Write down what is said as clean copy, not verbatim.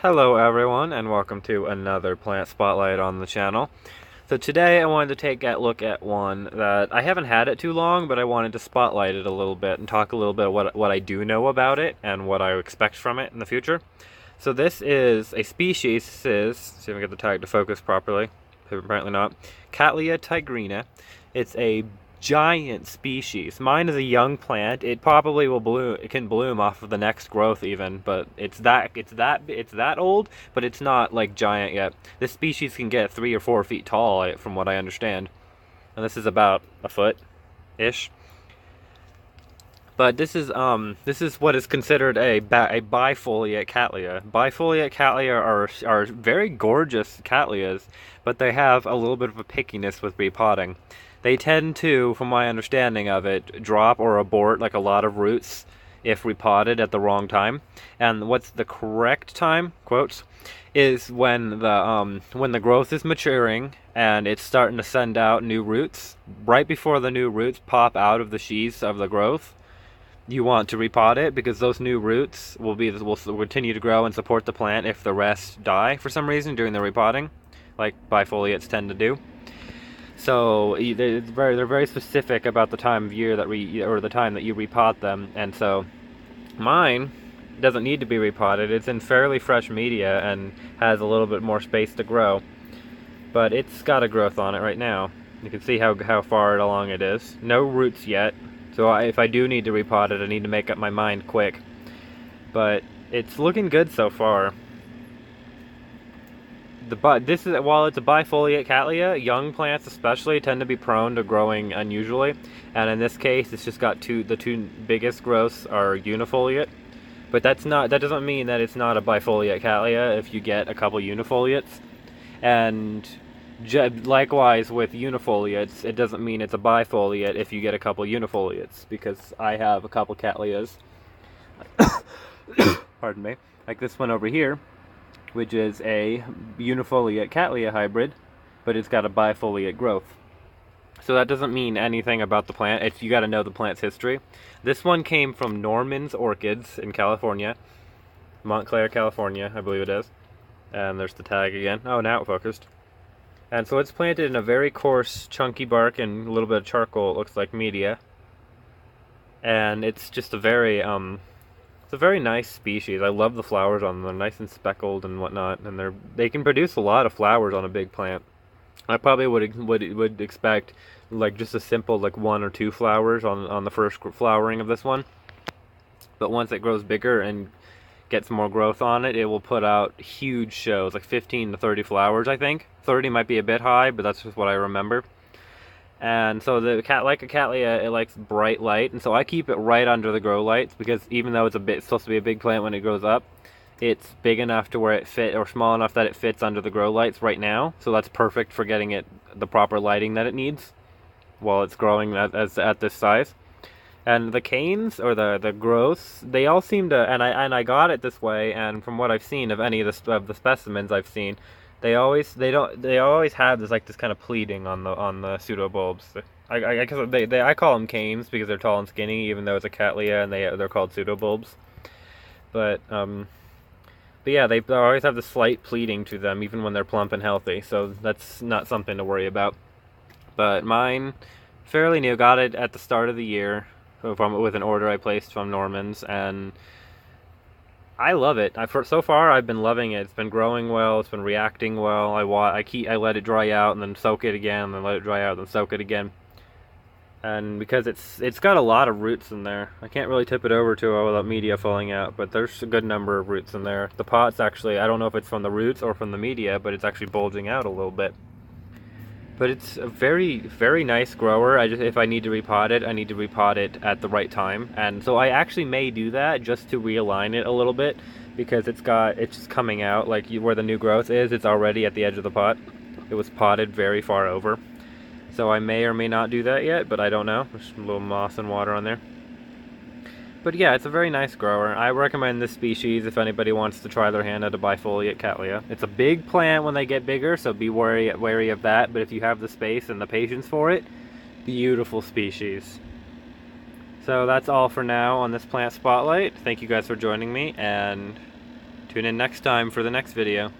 Hello everyone, and welcome to another plant spotlight on the channel. So today I wanted to take a look at one that I haven't had it too long, but I wanted to spotlight it a little bit and talk a little bit what I do know about it and what I expect from it in the future. So this is a species, see if I can get the tag to focus properly, apparently not, Cattleya tigrina. It's a giant species. Mine is a young plant. It probably will bloom. It can bloom off of the next growth even, but it's that old, but it's not like giant yet. This species can get 3 or 4 feet tall, from what I understand, and this is about a foot, ish. But this is what is considered a bifoliate Cattleya. Bifoliate Cattleya are very gorgeous Cattleyas, but they have a little bit of a pickiness with repotting. They tend to, from my understanding of it, drop or abort like a lot of roots if repotted at the wrong time. And what's the correct time, quotes, is when the growth is maturing and it's starting to send out new roots. Right before the new roots pop out of the sheaths of the growth, you want to repot it because those new roots will continue to grow and support the plant if the rest die for some reason during the repotting, like bifoliates tend to do. So they're very specific about the time of year or the time that you repot them, and so mine doesn't need to be repotted. It's in fairly fresh media and has a little bit more space to grow, but it's got a growth on it right now. You can see how far along it is. No roots yet, so if I do need to repot it, I need to make up my mind quick. But it's looking good so far. While it's a bifoliate Cattleya, young plants especially tend to be prone to growing unusually, and in this case, it's just got the two biggest growths are unifoliate. But that doesn't mean that it's not a bifoliate Cattleya if you get a couple unifoliates. And likewise with unifoliates, it doesn't mean it's a bifoliate if you get a couple unifoliates, because I have a couple Cattleyas, pardon me, like this one over here, which is a unifoliate Cattleya hybrid, but it's got a bifoliate growth. So that doesn't mean anything about the plant. You got to know the plant's history. This one came from Norman's Orchids in California, Montclair, California, I believe it is. And there's the tag again. Oh, now it focused. And so it's planted in a very coarse, chunky bark and a little bit of charcoal, it looks like, media. And it's just it's a very nice species. I love the flowers on them. They're nice and speckled and whatnot, and they can produce a lot of flowers on a big plant. I probably would expect like just a simple like 1 or 2 flowers on the first flowering of this one. But once it grows bigger and gets more growth on it, it will put out huge shows, like 15 to 30 flowers, I think. 30 might be a bit high, but that's just what I remember. And so like a Cattleya, it likes bright light, and so I keep it right under the grow lights, because even though it's supposed to be a big plant when it grows up, it's big enough to where or small enough that it fits under the grow lights right now. So that's perfect for getting it the proper lighting that it needs while it's growing at this size. And the canes, or the growths, they all seem to, and I got it this way, and from what I've seen of any of the specimens I've seen, they always have this kind of pleating on the pseudobulbs. I call them canes because they're tall and skinny, even though it's a Cattleya and they're called pseudobulbs. But yeah, they always have the slight pleating to them, even when they're plump and healthy. So that's not something to worry about. But mine, fairly new, got it at the start of the year with an order I placed from Norman's, and I love it. So far I've been loving it. It's been growing well. It's been reacting well. I let it dry out and then soak it again, and then let it dry out and then soak it again. And because it's got a lot of roots in there, I can't really tip it over to it without media falling out. But there's a good number of roots in there. The pot's actually, I don't know if it's from the roots or from the media, but it's actually bulging out a little bit. But it's a very, very nice grower. If I need to repot it, I need to repot it at the right time. And so I actually may do that just to realign it a little bit, because it's just coming out, like where the new growth is, it's already at the edge of the pot. It was potted very far over. So I may or may not do that yet, but I don't know. There's a little moss and water on there. But yeah, it's a very nice grower. I recommend this species if anybody wants to try their hand at a bifoliate Cattleya. It's a big plant when they get bigger, so be wary of that. But if you have the space and the patience for it, beautiful species. So that's all for now on this plant spotlight. Thank you guys for joining me, and Tune in next time for the next video.